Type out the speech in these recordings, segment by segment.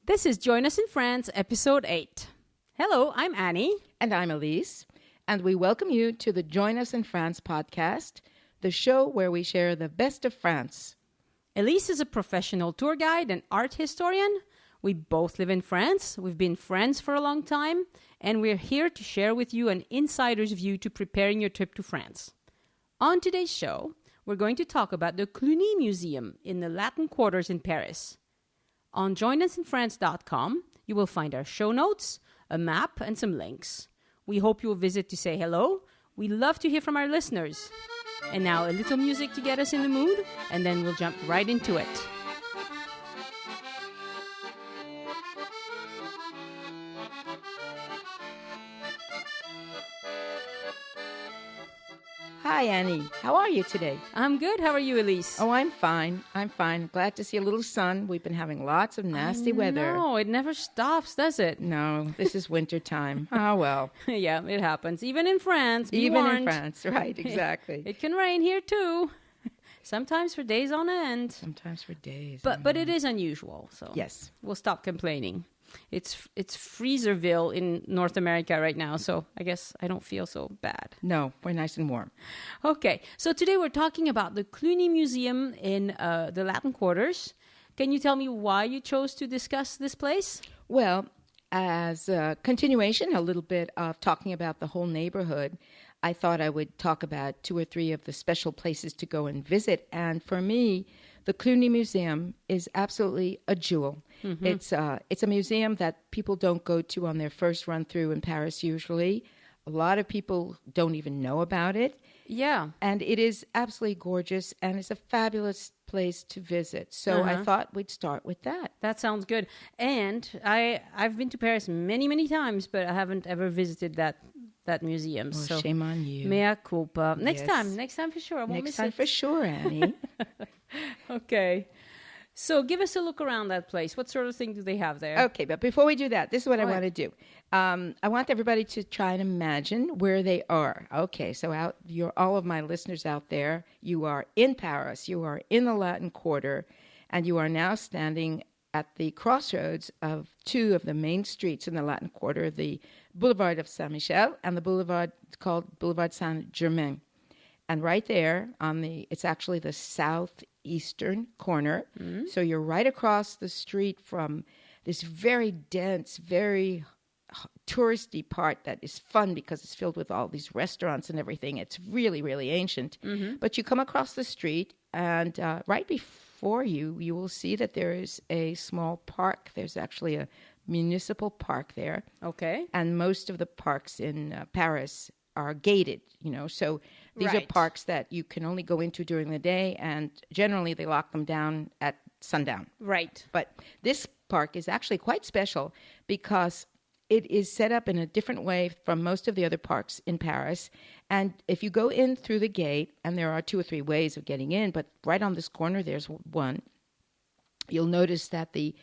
This is Join Us in France, Episode 8. Hello, I'm Annie. And I'm Elise. And we welcome you to the Join Us in France podcast, the show where we share the best of France. Elise is a professional tour guide and art historian. We both live in France. We've been friends for a long time. And we're here to share with you an insider's view to preparing your trip to France. On today's show, we're going to talk about the Cluny Museum in the Latin Quarters in Paris. On joinusinfrance.com, you will find our show notes, a map, and some links. We hope you will visit to say hello. We love to hear from our listeners. And now a little music to get us in the mood, and then we'll jump right into it. Hi, Annie. How are you today? I'm good. How are you, Elise? Oh, I'm fine. Glad to see a little sun. We've been having lots of nasty weather. No, it never stops, does it? No, this is winter time. Oh, well. Yeah, it happens. Even in France. Be Even warned. in France, right, exactly. It can rain here, too. Sometimes for days on end. Sometimes for days. But it is unusual, so yes, we'll stop complaining. It's Freezerville in North America right now, so I guess I don't feel so bad. No, we're nice and warm. Okay, so today we're talking about the Cluny Museum in the Latin Quarters. Can you tell me why you chose to discuss this place? Well, as a continuation, a little bit of talking about the whole neighborhood, I thought I would talk about 2 or 3 of the special places to go and visit. And for me, the Cluny Museum is absolutely a jewel. Mm-hmm. It's a museum that people don't go to on their first run through in Paris usually. A lot of people don't even know about it. Yeah. And it is absolutely gorgeous, and it's a fabulous place to visit. So I thought we'd start with that. That sounds good. And I've been to Paris many, many times, but I haven't ever visited that museum. Oh, so shame on you. Mea culpa. Next Yes. time for sure. I won't Next miss time it. for sure, Annie. Okay. So give us a look around that place. What sort of thing do they have there? Okay, but before we do that, this is what I ahead. want to do. I want everybody to try and imagine where they are. Okay, so all of my listeners out there, you are in Paris, you are in the Latin Quarter, and you are now standing at the crossroads of 2 of the main streets in the Latin Quarter, the Boulevard of Saint-Michel and the boulevard called Boulevard Saint-Germain. And right there it's actually the southeastern corner. Mm-hmm. So you're right across the street from this very dense, very touristy part that is fun because it's filled with all these restaurants and everything. It's really, really ancient. Mm-hmm. But you come across the street, and right before you will see that there is a small park. There's actually a municipal park there. Okay. And most of the parks in Paris are gated, so these are parks that you can only go into during the day, and generally they lock them down at sundown. Right. But this park is actually quite special because it is set up in a different way from most of the other parks in Paris. And if you go in through the gate, and there are 2 or 3 ways of getting in, but right on this corner there's one, you'll notice that the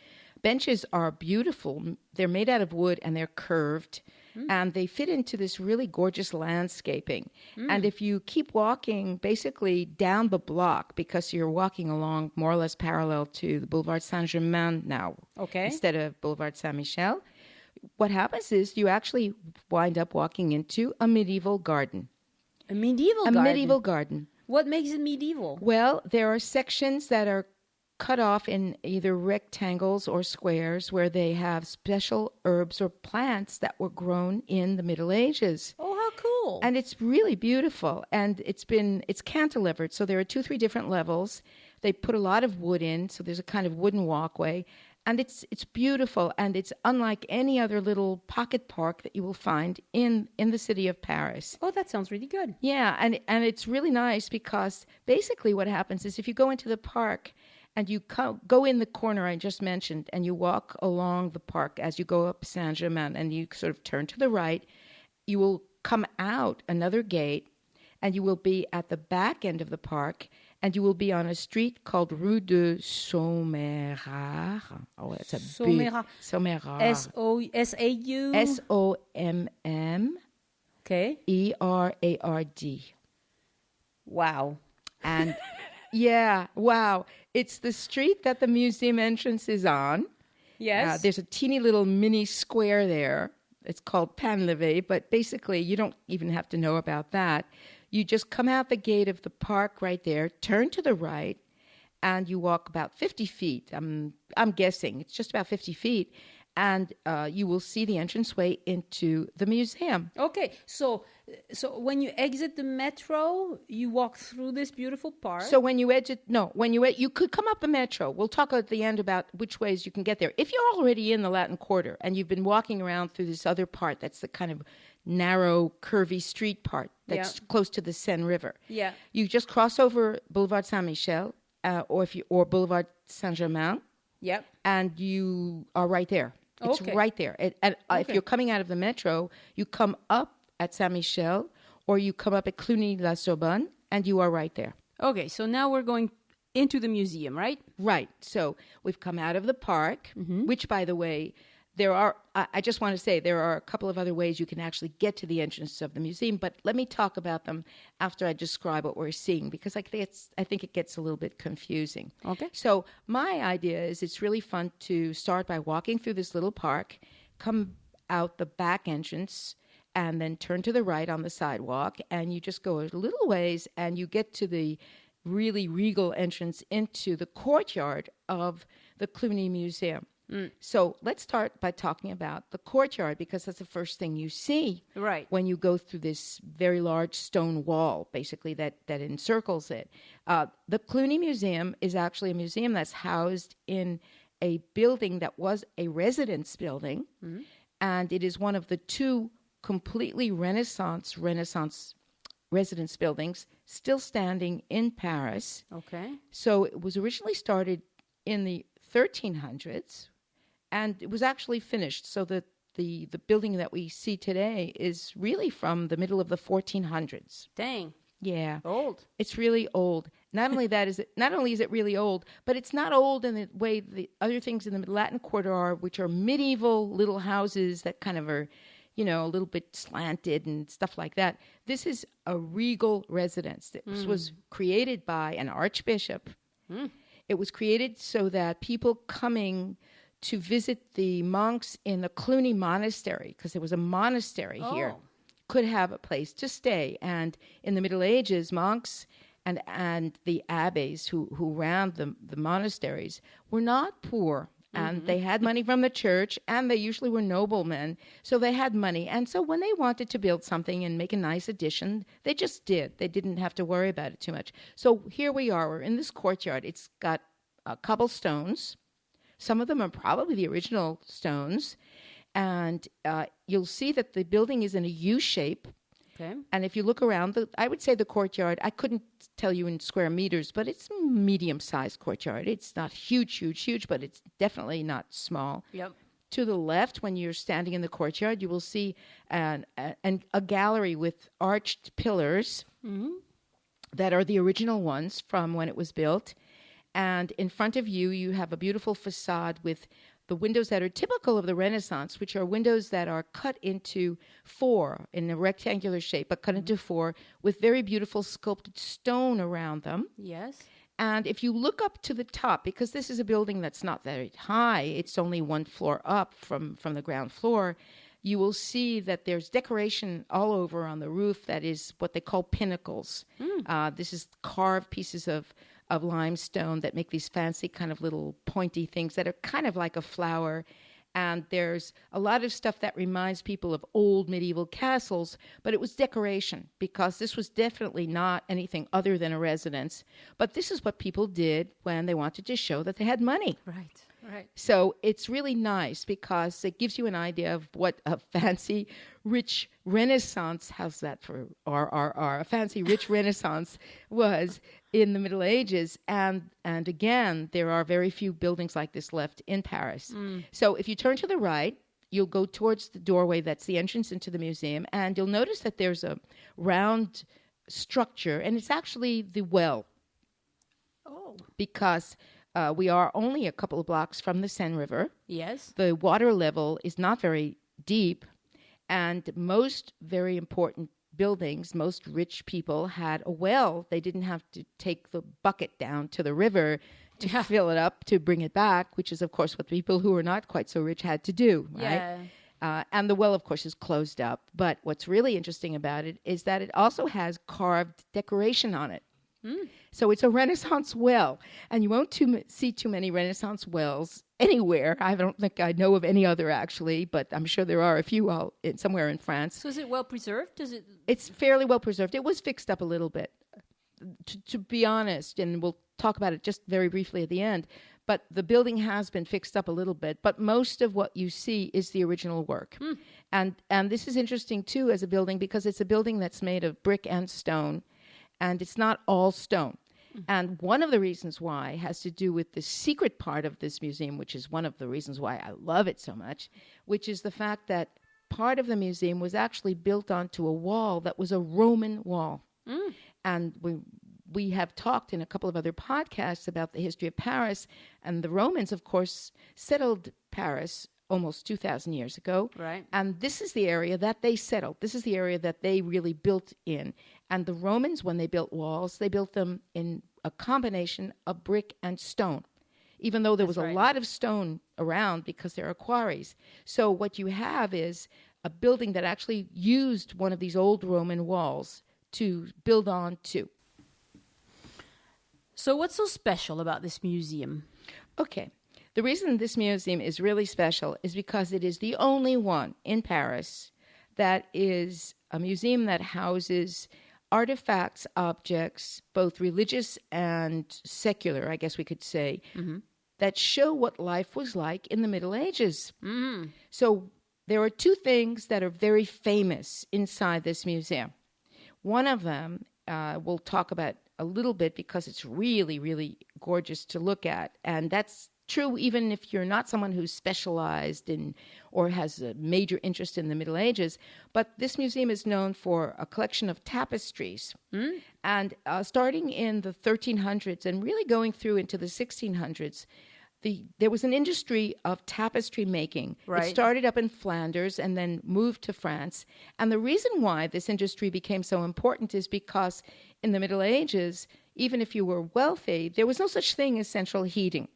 benches are beautiful. They're made out of wood and they're curved. And they fit into this really gorgeous landscaping. And if you keep walking basically down the block, because you're walking along more or less parallel to the Boulevard Saint-Germain now, instead of Boulevard Saint-Michel, what happens is you actually wind up walking into a medieval garden. A medieval garden? A medieval garden. What makes it medieval? Well, there are sections that are cut off in either rectangles or squares where they have special herbs or plants that were grown in the Middle Ages. Oh, how cool. And it's really beautiful. And it's cantilevered. So there are 2, 3 different levels. They put a lot of wood in. So there's a kind of wooden walkway. And it's beautiful. And it's unlike any other little pocket park that you will find in the city of Paris. Oh, that sounds really good. Yeah. And it's really nice because basically what happens is if you go into the park, and you go in the corner I just mentioned, and you walk along the park as you go up Saint-Germain, and you sort of turn to the right, you will come out another gate, and you will be at the back end of the park, and you will be on a street called Rue de Sommerard. Oh, it's a Sommerard. Sommerard. S-O-S-A-U? S-O-M-M. Okay. E-R-A-R-D. Wow. And yeah, wow. It's the street that the museum entrance is on. Yes. There's a teeny little mini square there. It's called Panlevé, but basically you don't even have to know about that. You just come out the gate of the park right there, turn to the right, and you walk about 50 feet. I'm guessing it's just about 50 feet, and you will see the entranceway into the museum. Okay, so when you exit the metro, you walk through this beautiful park. So when you you could come up the metro. We'll talk at the end about which ways you can get there. If you're already in the Latin Quarter and you've been walking around through this other part, that's the kind of narrow, curvy street part that's close to the Seine River. Yeah. You just cross over Boulevard Saint-Michel or Boulevard Saint-Germain. Yep. And you are right there. It's Okay. right there. If you're coming out of the metro, you come up at Saint-Michel or you come up at Cluny-la-Sorbonne, and you are right there. Okay, so now we're going into the museum, right? Right. So we've come out of the park, which, by the way, I just want to say there are a couple of other ways you can actually get to the entrance of the museum, but let me talk about them after I describe what we're seeing, because I think it gets a little bit confusing. Okay. So my idea is it's really fun to start by walking through this little park, come out the back entrance, and then turn to the right on the sidewalk, and you just go a little ways, and you get to the really regal entrance into the courtyard of the Cluny Museum. So let's start by talking about the courtyard, because that's the first thing you see when you go through this very large stone wall, basically, that encircles it. The Cluny Museum is actually a museum that's housed in a building that was a residence building, and it is one of the two completely Renaissance residence buildings still standing in Paris. Okay. So it was originally started in the 1300s, and it was actually finished. So that the building that we see today is really from the middle of the 1400s. Dang. Yeah. Old. It's really old. Not only is it really old, but it's not old in the way the other things in the Latin Quarter are, which are medieval little houses that kind of are, a little bit slanted and stuff like that. This is a regal residence. This was created by an archbishop. It was created so that people coming to visit the monks in the Cluny monastery, because there was a monastery here, could have a place to stay. And in the Middle Ages, monks and the abbes who ran the monasteries were not poor. And they had money from the church, and they usually were noblemen, so they had money. And so when they wanted to build something and make a nice addition, they just did. They didn't have to worry about it too much. So here we are. We're in this courtyard. It's got cobblestones. Some of them are probably the original stones. And you'll see that the building is in a U shape. Okay. And if you look around, I would say the courtyard, I couldn't tell you in square meters, but it's a medium-sized courtyard. It's not huge, but it's definitely not small. Yep. To the left, when you're standing in the courtyard, you will see a gallery with arched pillars that are the original ones from when it was built. And in front of you, you have a beautiful facade with the windows that are typical of the Renaissance, which are windows that are cut into four in a rectangular shape, but cut into four with very beautiful sculpted stone around them. Yes. And if you look up to the top, because this is a building that's not very high, it's only one floor up from the ground floor, you will see that there's decoration all over on the roof that is what they call pinnacles. This is carved pieces of limestone that make these fancy kind of little pointy things that are kind of like a flower. And there's a lot of stuff that reminds people of old medieval castles, but it was decoration because this was definitely not anything other than a residence. But this is what people did when they wanted to show that they had money. Right. So it's really nice because it gives you an idea of what a fancy, rich Renaissance, how's that for RRR, a fancy, rich Renaissance was in the Middle Ages. And again, there are very few buildings like this left in Paris. So if you turn to the right, you'll go towards the doorway that's the entrance into the museum, and you'll notice that there's a round structure, and it's actually the well. Because we are only a couple of blocks from the Seine River. Yes. The water level is not very deep, and most very important buildings, most rich people had a well. They didn't have to take the bucket down to the river to fill it up, to bring it back, which is, of course, what people who are not quite so rich had to do, right? And the well, of course, is closed up. But what's really interesting about it is that it also has carved decoration on it. So it's a Renaissance well, and you won't see too many Renaissance wells anywhere. I don't think I know of any other, actually, but I'm sure there are a few somewhere in France. So is it well preserved? It's fairly well preserved. It was fixed up a little bit, to be honest, and we'll talk about it just very briefly at the end. But the building has been fixed up a little bit, but most of what you see is the original work. And this is interesting, too, as a building, because it's a building that's made of brick and stone, and it's not all stone. And one of the reasons why has to do with the secret part of this museum, which is one of the reasons why I love it so much, which is the fact that part of the museum was actually built onto a wall that was a Roman wall. And we have talked in a couple of other podcasts about the history of Paris, and the Romans, of course, settled Paris almost 2,000 years ago. Right. And this is the area that they settled. This is the area that they really built in. And the Romans, when they built walls, they built them in a combination of brick and stone, even though there was a lot of stone around because there are quarries. So what you have is a building that actually used one of these old Roman walls to build on to. So what's so special about this museum? Okay. The reason this museum is really special is because it is the only one in Paris that is a museum that houses artifacts, objects, both religious and secular, I guess we could say, that show what life was like in the Middle Ages. So there are two things that are very famous inside this museum. One of them we'll talk about a little bit because it's really, really gorgeous to look at. And that's true even if you're not someone who's specialized in or has a major interest in the Middle Ages. But this museum is known for a collection of tapestries. And starting in the 1300s and really going through into the 1600s, there was an industry of tapestry making. Right. It started up in Flanders and then moved to France. And the reason why this industry became so important is because in the Middle Ages, even if you were wealthy, there was no such thing as central heating.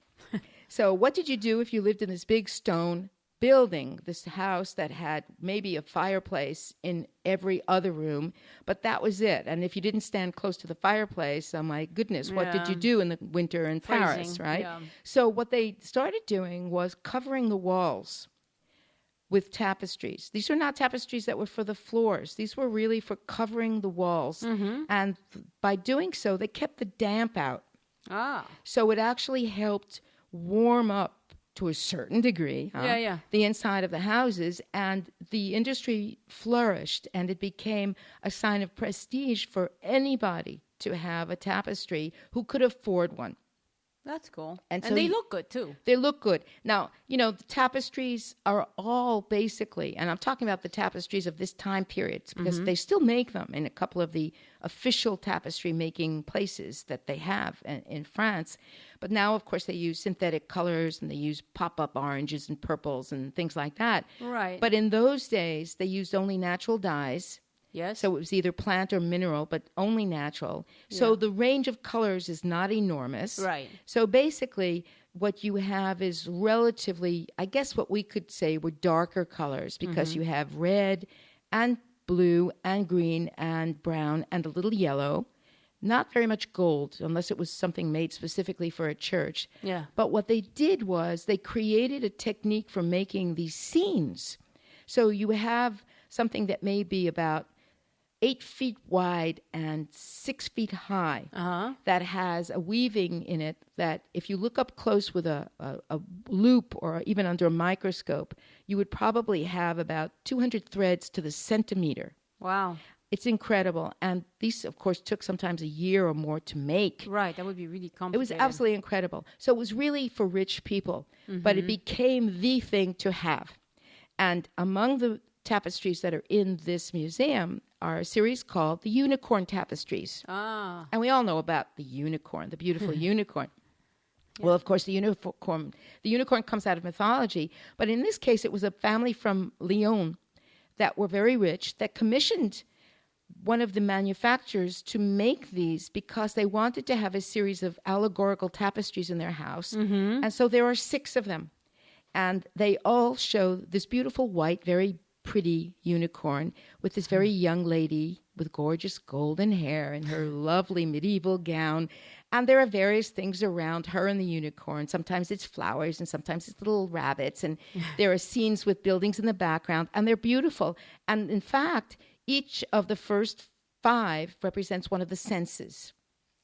So what did you do if you lived in this big stone building, this house that had maybe a fireplace in every other room, but that was it? And if you didn't stand close to the fireplace, oh my goodness, what did you do in the winter in Paris, right? Yeah. So what they started doing was covering the walls with tapestries. These were not tapestries that were for the floors. These were really for covering the walls. And by doing so, they kept the damp out. So it actually helped warm up to a certain degree the inside of the houses, and the industry flourished, and it became a sign of prestige for anybody to have a tapestry who could afford one. That's cool. And so they look good, too. They look good. Now, the tapestries are all basically, and I'm talking about the tapestries of this time period, because they still make them in a couple of the official tapestry making places that they have in France. But now, of course, they use synthetic colors, and they use pop-up oranges and purples and things like that. Right. But in those days, they used only natural dyes. Yes. So it was either plant or mineral, but only natural. So the range of colors is not enormous. Right. So basically, what you have is relatively, I guess what we could say were darker colors, because you have red and blue and green and brown and a little yellow. Not very much gold, unless it was something made specifically for a church. Yeah. But what they did was they created a technique for making these scenes. So you have something that may be about 8 feet wide and 6 feet high that has a weaving in it that if you look up close with a loop or even under a microscope, you would probably have about 200 threads to the centimeter. Wow. It's incredible. And these, of course, took sometimes a year or more to make. Right. That would be really complicated. It was absolutely incredible. So it was really for rich people, but it became the thing to have. And among the tapestries that are in this museum are a series called the Unicorn Tapestries. And we all know about the unicorn, the beautiful unicorn. Well, of course, the unicorn comes out of mythology, but in this case, it was a family from Lyon that were very rich that commissioned one of the manufacturers to make these because they wanted to have a series of allegorical tapestries in their house. And so there are 6 of them. And they all show this beautiful white, very pretty unicorn with this very young lady with gorgeous golden hair and her lovely medieval gown. And there are various things around her and the unicorn. Sometimes it's flowers and sometimes it's little rabbits. And there are scenes with buildings in the background, and they're beautiful. And in fact, each of the first 5 represents one of the senses.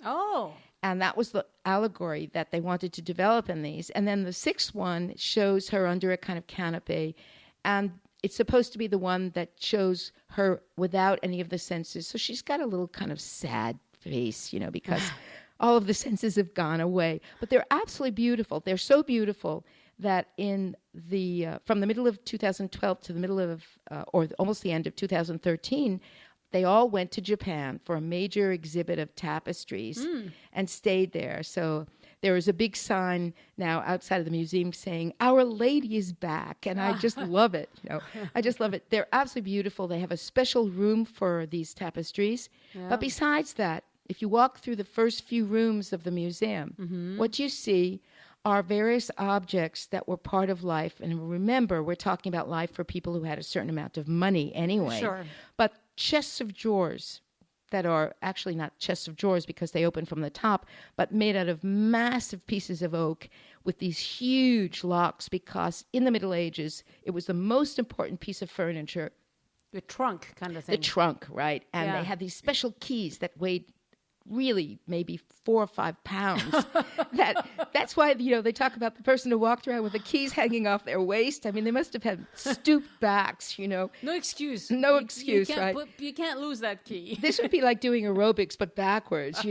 Oh. And that was the allegory that they wanted to develop in these. And then the 6th one shows her under a kind of canopy. And it's supposed to be the one that shows her without any of the senses. So she's got a little kind of sad face, because all of the senses have gone away. But they're absolutely beautiful. They're so beautiful that in the from the middle of 2012 to the middle of, or almost the end of 2013, they all went to Japan for a major exhibit of tapestries and stayed there. So there is a big sign now outside of the museum saying, "Our Lady is back." And I just love it. I just love it. They're absolutely beautiful. They have a special room for these tapestries. Yeah. But besides that, if you walk through the first few rooms of the museum, what you see are various objects that were part of life. And remember, we're talking about life for people who had a certain amount of money anyway. Sure. But chests of drawers that are actually not chests of drawers because they open from the top, but made out of massive pieces of oak with these huge locks, because in the Middle Ages, it was the most important piece of furniture. The trunk kind of thing. The trunk, right. And they had these special keys that weighed really maybe 4 or 5 pounds. That's why they talk about the person who walked around with the keys hanging off their waist. I mean, they must have had stooped backs. No excuse. No excuse, right? You can't lose that key. This would be like doing aerobics but backwards.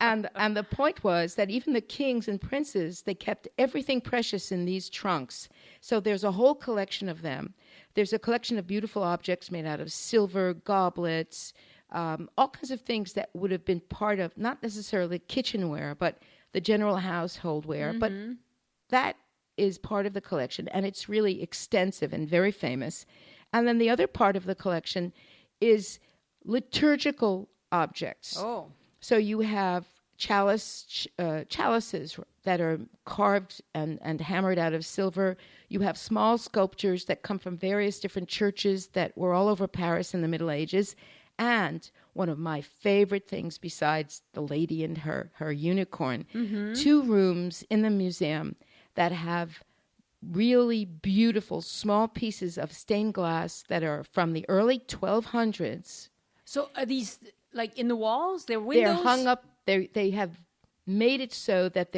And the point was that even the kings and princes, they kept everything precious in these trunks. So there's a whole collection of them. There's a collection of beautiful objects made out of silver, goblets, all kinds of things that would have been part of, not necessarily kitchenware, but the general household ware. But that is part of the collection, and it's really extensive and very famous. And then the other part of the collection is liturgical objects. Oh. So you have chalices that are carved and hammered out of silver. You have small sculptures that come from various different churches that were all over Paris in the Middle Ages. And one of my favorite things besides the lady and her unicorn, 2 rooms in the museum that have really beautiful small pieces of stained glass that are from the early 1200s. So are these like in the walls? They're windows? They're hung up. They have made it so that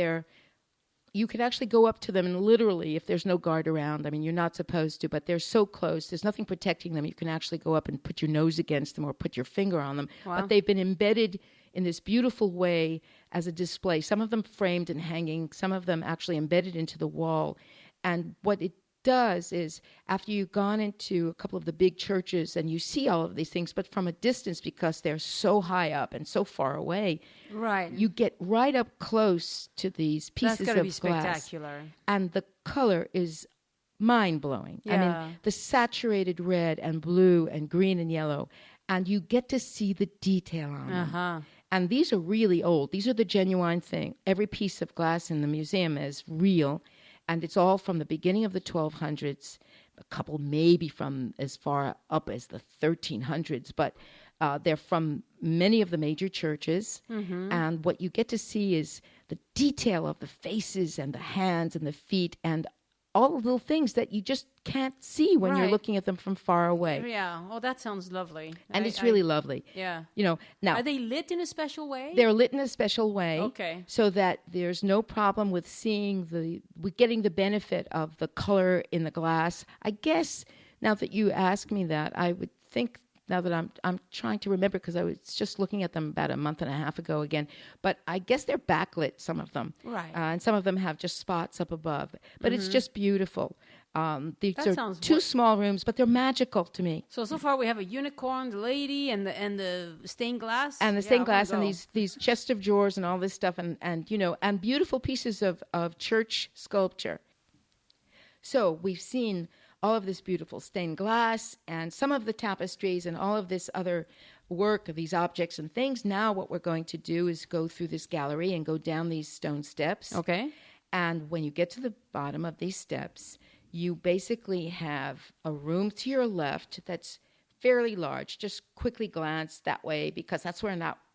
you can actually go up to them, and literally, if there's no guard around, I mean, you're not supposed to, but they're so close, there's nothing protecting them. You can actually go up and put your nose against them or put your finger on them. Wow. But they've been embedded in this beautiful way as a display, some of them framed and hanging, some of them actually embedded into the wall. And what it does is, after you've gone into a couple of the big churches and you see all of these things, but from a distance because they're so high up and so far away, right, you get right up close to these pieces of glass. That's going to be spectacular. And the color is mind-blowing. Yeah. I mean, the saturated red and blue and green and yellow, and you get to see the detail on them. And these are really old. These are the genuine thing. Every piece of glass in the museum is real. And it's all from the beginning of the 1200s, a couple maybe from as far up as the 1300s, but they're from many of the major churches. And what you get to see is the detail of the faces and the hands and the feet and all the little things that you just can't see when you're looking at them from far away. Yeah. Oh, that sounds lovely. And it's really lovely. Yeah. Now, are they lit in a special way? They're lit in a special way. Okay. So that there's no problem with with getting the benefit of the color in the glass. I guess now that you ask me that, I would think, now that I'm trying to remember, because I was just looking at them about a month and a half ago again. But I guess they're backlit, some of them. Right. And some of them have just spots up above. But it's just beautiful. These are 2 small rooms, but they're magical to me. So far we have a unicorn, the lady, and the stained glass. And the stained glass and these chests of drawers and all this stuff and beautiful pieces of church sculpture. So we've seen all of this beautiful stained glass and some of the tapestries and all of this other work of these objects and things. Now what we're going to do is go through this gallery and go down these stone steps. Okay. And when you get to the bottom of these steps, you basically have a room to your left that's fairly large. Just quickly glance that way because that's where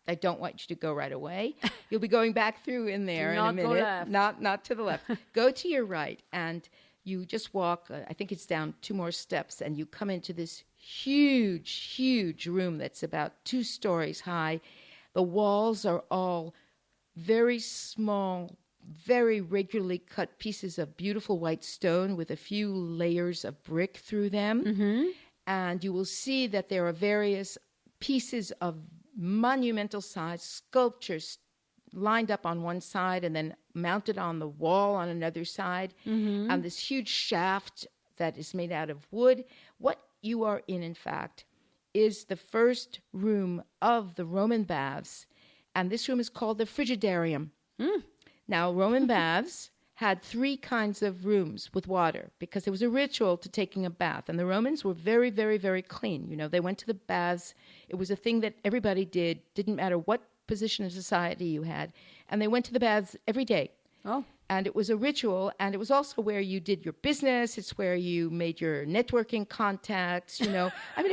I don't want you to go right away. You'll be going back through in there in a minute. Go left. Not to the left. Go to your right, and you just walk. I think it's down 2 more steps, and you come into this huge room that's about 2 stories high. The walls are all very small, very regularly cut pieces of beautiful white stone with a few layers of brick through them. Mm-hmm. And you will see that there are various pieces of monumental size sculptures lined up on one side and then mounted on the wall on another side. Mm-hmm. And this huge shaft that is made out of wood. What you are in fact, is the first room of the Roman baths. And this room is called the Frigidarium. Mm. Now, Roman baths had 3 kinds of rooms with water because there was a ritual to taking a bath. And the Romans were very, very, very clean. You know, they went to the baths. It was a thing that everybody did. Didn't matter what position of society you had. And they went to the baths every day. Oh. And it was a ritual, and it was also where you did your business. It's where you made your networking contacts, you know. I mean,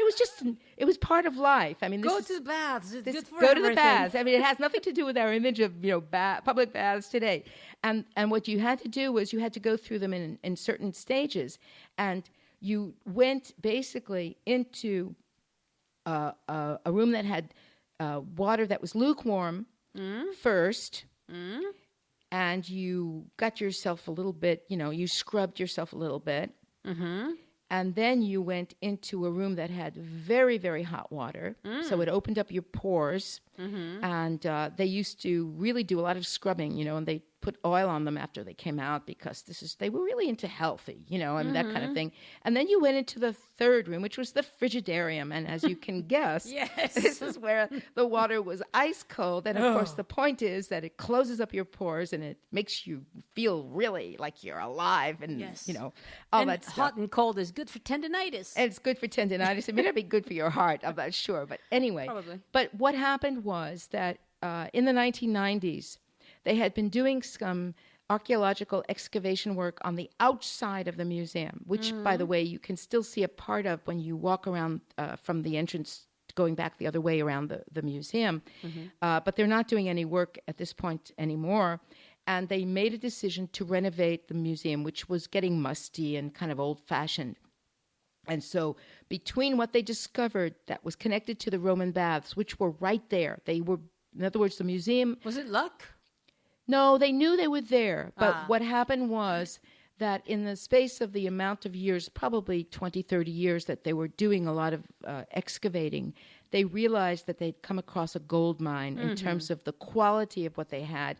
it was part of life. I mean, Go to the baths. It's good for go everything. to the baths. I mean, it has nothing to do with our image of, you know, public baths today. And what you had to do was you had to go through them in certain stages. And you went basically into a room that had water that was lukewarm first. Mm. And you got yourself a little bit, you know, you scrubbed yourself a little bit. Mm-hmm. And then you went into a room that had very, very hot water. So it opened up your pores. Mm-hmm. And they used to really do a lot of scrubbing, you know, and they put oil on them after they came out because they were really into healthy, you know, and that kind of thing. And then you went into the third room, which was the Frigidarium. And as you can guess, Yes. this is where the water was ice cold. And of course, the point is that it closes up your pores and it makes you feel really like you're alive and, Yes. you know, all And that stuff. hot and cold is good for tendinitis. And it's good for tendinitis. It may not be good for your heart. I'm not sure. But anyway. Probably. But what happened was that in the 1990s, they had been doing some archaeological excavation work on the outside of the museum, which, by the way, you can still see a part of when you walk around from the entrance going back the other way around the museum. But they're not doing any work at this point anymore. And they made a decision to renovate the museum, which was getting musty and kind of old-fashioned. And so between what they discovered that was connected to the Roman baths, which were right there, they were, in other words, the museum... Was it luck? No, they knew they were there. But what happened was that in the space of the amount of years, probably 20, 30 years that they were doing a lot of excavating, they realized that they'd come across a gold mine in terms of the quality of what they had.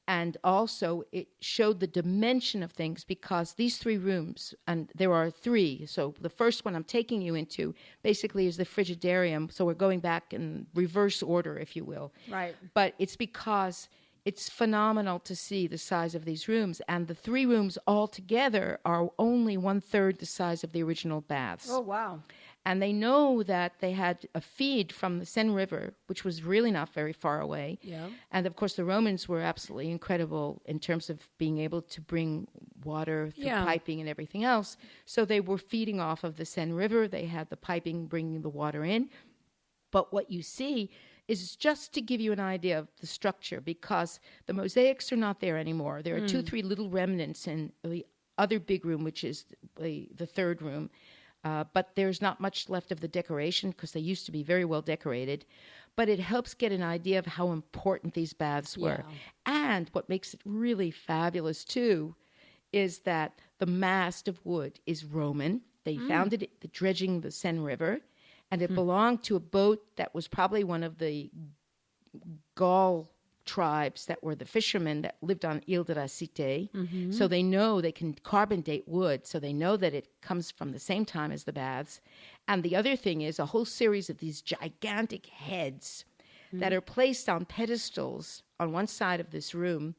And also it showed the dimension of things because these 3 rooms, and there are 3. So the first one I'm taking you into basically is the Frigidarium. So we're going back in reverse order, if you will. Right. But it's because it's phenomenal to see the size of these rooms. And the 3 rooms altogether are only 1/3 the size of the original baths. Oh, wow. And they know that they had a feed from the Seine River, which was really not very far away. Yeah. And of course, the Romans were absolutely incredible in terms of being able to bring water through piping and everything else. So they were feeding off of the Seine River. They had the piping bringing the water in. But what you see is just to give you an idea of the structure, because the mosaics are not there anymore. There are 2, 3 little remnants in the other big room, which is the third room. But there's not much left of the decoration because they used to be very well decorated. But it helps get an idea of how important these baths were. And what makes it really fabulous, too, is that the mast of wood is Roman. They found it dredging the Seine River. And it belonged to a boat that was probably one of the Gaul tribes that were the fishermen that lived on Ile de la Cité. So they know they can carbon date wood. So they know that it comes from the same time as the baths. And the other thing is a whole series of these gigantic heads that are placed on pedestals on one side of this room.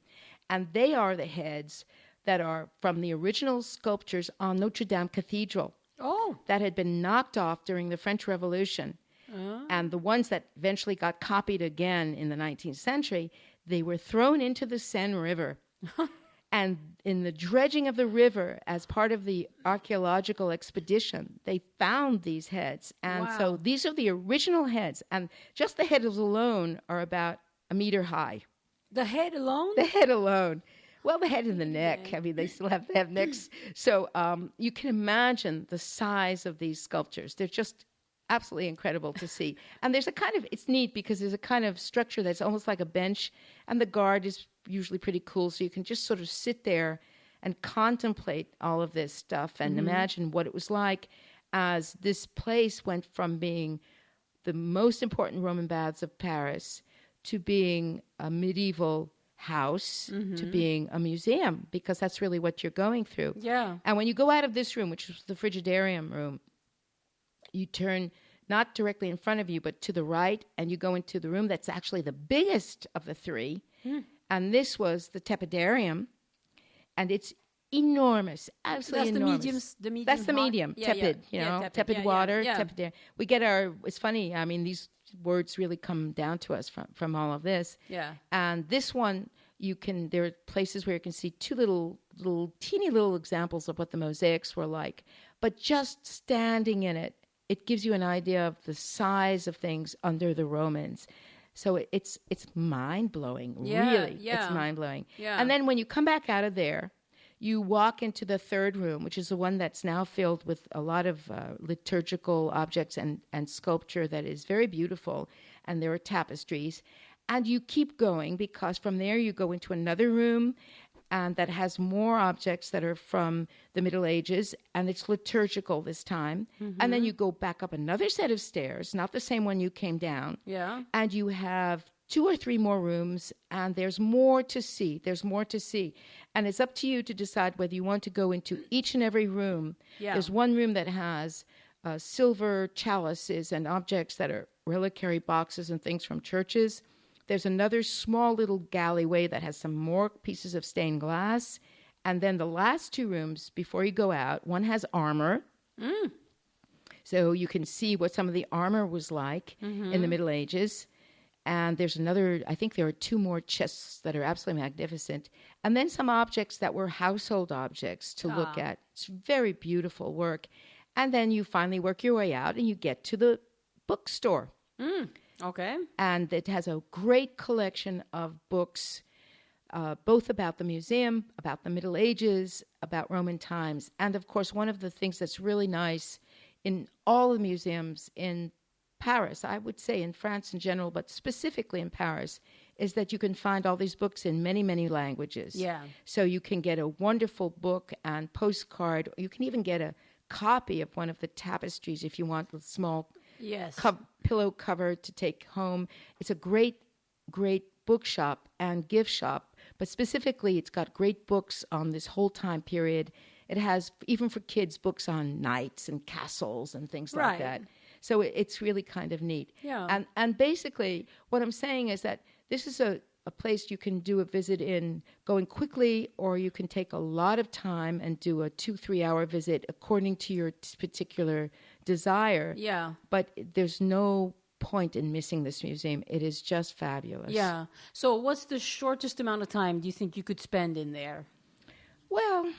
And they are the heads that are from the original sculptures on Notre Dame Cathedral. Oh. That had been knocked off during the French Revolution. And the ones that eventually got copied again in the 19th century, they were thrown into the Seine River. And in the dredging of the river, as part of the archaeological expedition, they found these heads. And so these are the original heads. And just the heads alone are about a meter high. The head alone? The head alone. Well, the head and the neck. I mean, they still have to have necks. So you can imagine the size of these sculptures. They're just absolutely incredible to see. And there's a kind of, it's neat because there's a kind of structure that's almost like a bench, and the guard is usually pretty cool. So you can just sort of sit there and contemplate all of this stuff and imagine what it was like as this place went from being the most important Roman baths of Paris to being a medieval house to being a museum, because that's really what you're going through. Yeah. And when you go out of this room, which is the Frigidarium room, you turn not directly in front of you, but to the right, and you go into the room that's actually the biggest of the three. And this was the Tepidarium, and it's enormous, absolutely that's enormous. The medium. That's the hot. medium, Yeah, tepid, tepid water, tepid. We get our, it's funny, I mean, these words really come down to us from all of this. Yeah. And this one, there are places where you can see two teeny little examples of what the mosaics were like. But just standing in it, it gives you an idea of the size of things under the Romans. So it's mind-blowing, really. Yeah. It's mind-blowing. Yeah. And then when you come back out of there, you walk into the third room, which is the one that's now filled with a lot of liturgical objects and sculpture that is very beautiful. And there are tapestries. And you keep going, because from there you go into another room, and that has more objects that are from the Middle Ages, and it's liturgical this time. And then you go back up another set of stairs, not the same one you came down. Yeah. And you have 2 or 3 more rooms, and there's more to see. There's more to see. And it's up to you to decide whether you want to go into each and every room. Yeah. There's one room that has silver chalices and objects that are reliquary boxes and things from churches. There's another small little galleyway that has some more pieces of stained glass. And then the last 2 rooms, before you go out, one has armor. So you can see what some of the armor was like in the Middle Ages. And there's another, I think there are 2 more chests that are absolutely magnificent. And then some objects that were household objects to look at. It's very beautiful work. And then you finally work your way out and you get to the bookstore. Okay. And it has a great collection of books, both about the museum, about the Middle Ages, about Roman times. And of course, one of the things that's really nice in all the museums in Paris, I would say in France in general, but specifically in Paris, is that you can find all these books in many, many languages. Yeah. So you can get a wonderful book and postcard. You can even get a copy of one of the tapestries if you want a small pillow cover to take home. It's a great, great bookshop and gift shop, but specifically it's got great books on this whole time period. It has, even for kids, books on knights and castles and things like that. So it's really kind of neat. Yeah. And basically what I'm saying is that this is a place you can do a visit in going quickly, or you can take a lot of time and do a 2-3 hour visit according to your particular desire. Yeah. But there's no point in missing this museum. It is just fabulous. Yeah. So what's the shortest amount of time do you think you could spend in there? Well,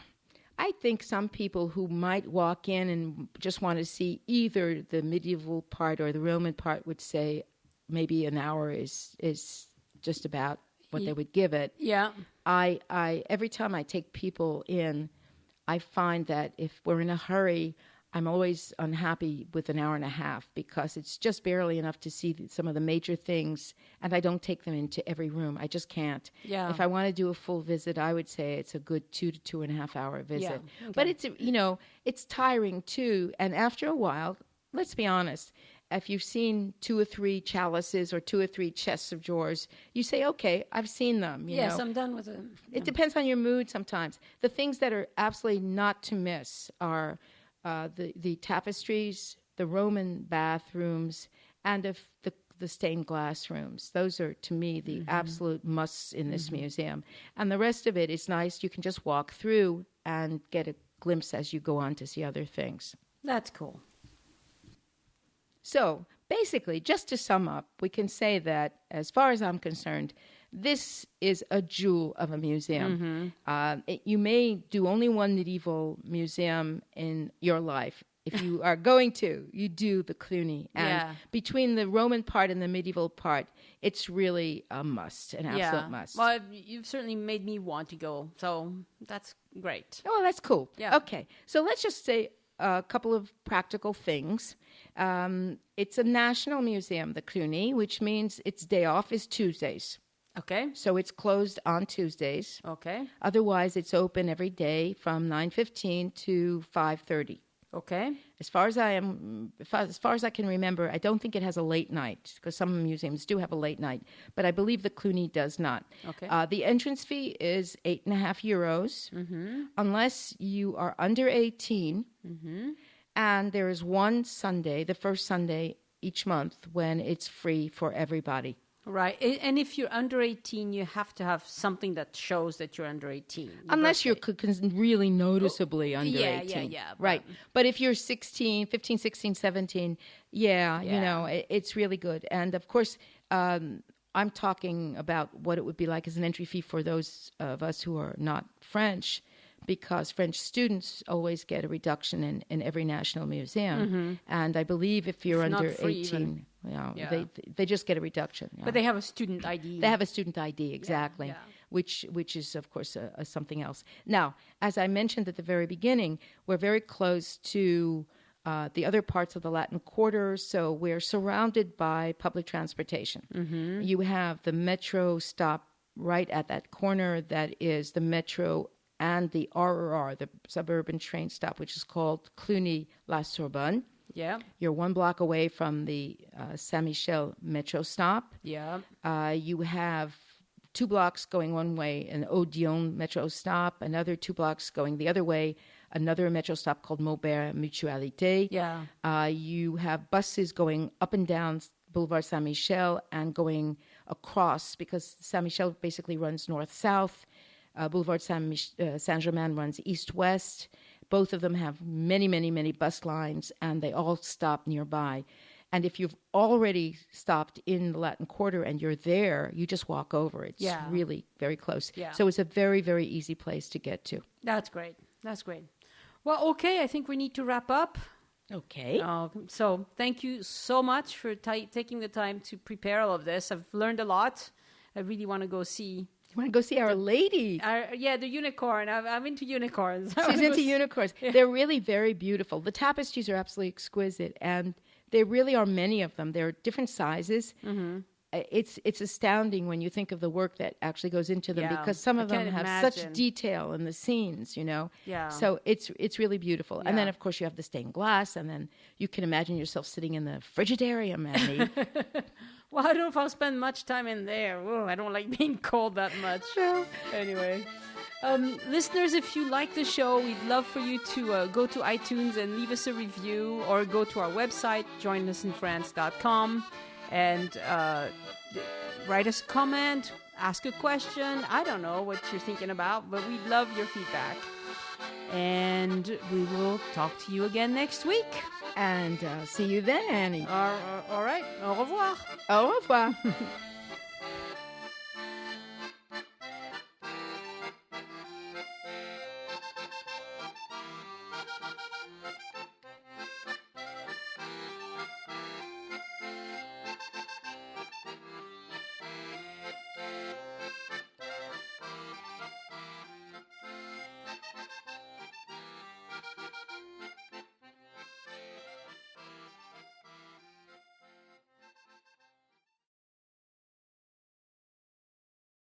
I think some people who might walk in and just want to see either the medieval part or the Roman part would say maybe an hour is just about what they would give it. Yeah. I every time I take people in, I find that if we're in a hurry, I'm always unhappy with an hour and a half, because it's just barely enough to see some of the major things, and I don't take them into every room. I just can't. Yeah. If I want to do a full visit, I would say it's a good 2 to 2.5 hour visit. Yeah. Okay. But it's tiring too. And after a while, let's be honest, if you've seen 2 or 3 chalices or 2 or 3 chests of drawers, you say, okay, I've seen them. You know. I'm done with it. It depends on your mood sometimes. The things that are absolutely not to miss are the tapestries, the Roman bathrooms, and the stained glass rooms. Those are, to me, the absolute musts in this museum. And the rest of it is nice. You can just walk through and get a glimpse as you go on to see other things. That's cool. So basically, just to sum up, we can say that, as far as I'm concerned, this is a jewel of a museum. You may do only one medieval museum in your life. If you are going to, you do the Cluny. And between the Roman part and the medieval part, it's really a must, an absolute must. Well, you've certainly made me want to go, so that's great. Oh, that's cool. Yeah. Okay, so let's just say a couple of practical things. It's a national museum, the Cluny, which means its day off is Tuesdays. Okay. So it's closed on Tuesdays. Okay. Otherwise, it's open every day from 9:15 to 5:30. Okay. As far as I can remember, I don't think it has a late night, because some museums do have a late night, but I believe the Cluny does not. Okay. The entrance fee is €8.50, unless you are under 18, and there is one Sunday, the first Sunday each month, when it's free for everybody. Right. And if you're under 18, you have to have something that shows that you're under 18. Unless you're really noticeably under 18. Yeah. Right. But if you're 15, 16, 17, you know, it's really good. And, of course, I'm talking about what it would be like as an entry fee for those of us who are not French, because French students always get a reduction in every national museum. And I believe if you're under 18... they just get a reduction. Yeah. But they have a student ID. They have a student ID, exactly, which is, of course, something else. Now, as I mentioned at the very beginning, we're very close to the other parts of the Latin Quarter, so we're surrounded by public transportation. You have the metro stop right at that corner that is the metro and the RER, the suburban train stop, which is called Cluny-La Sorbonne. Yeah. You're 1 block away from the Saint-Michel metro stop. Yeah. You have 2 blocks going one way, an Odeon metro stop, another 2 blocks going the other way, another metro stop called Maubert Mutualité. Yeah. You have buses going up and down Boulevard Saint-Michel and going across, because Saint-Michel basically runs north-south. Boulevard Saint-Germain runs east-west. Both of them have many, many, many bus lines, and they all stop nearby. And if you've already stopped in the Latin Quarter and you're there, you just walk over. It's really very close. Yeah. So it's a very, very easy place to get to. That's great. Well, okay, I think we need to wrap up. Okay. So thank you so much for taking the time to prepare all of this. I've learned a lot. I really want to go see... You want to go see Our Lady? The unicorn. I'm into unicorns. She's into unicorns. Yeah. They're really very beautiful. The tapestries are absolutely exquisite, and there really are many of them. They're different sizes. It's astounding when you think of the work that actually goes into them, because some of them have such detail in the scenes, you know. Yeah. So it's really beautiful. Yeah. And then, of course, you have the stained glass, and then you can imagine yourself sitting in the Frigidarium, Annie. Well, I don't know if I'll spend much time in there. Oh, I don't like being cold that much. No. Anyway. Listeners, if you like the show, we'd love for you to go to iTunes and leave us a review, or go to our website, joinusinfrance.com, and write us a comment, ask a question. I don't know what you're thinking about, but we'd love your feedback. And we will talk to you again next week. And see you then, Annie. All right. Au revoir. Au revoir.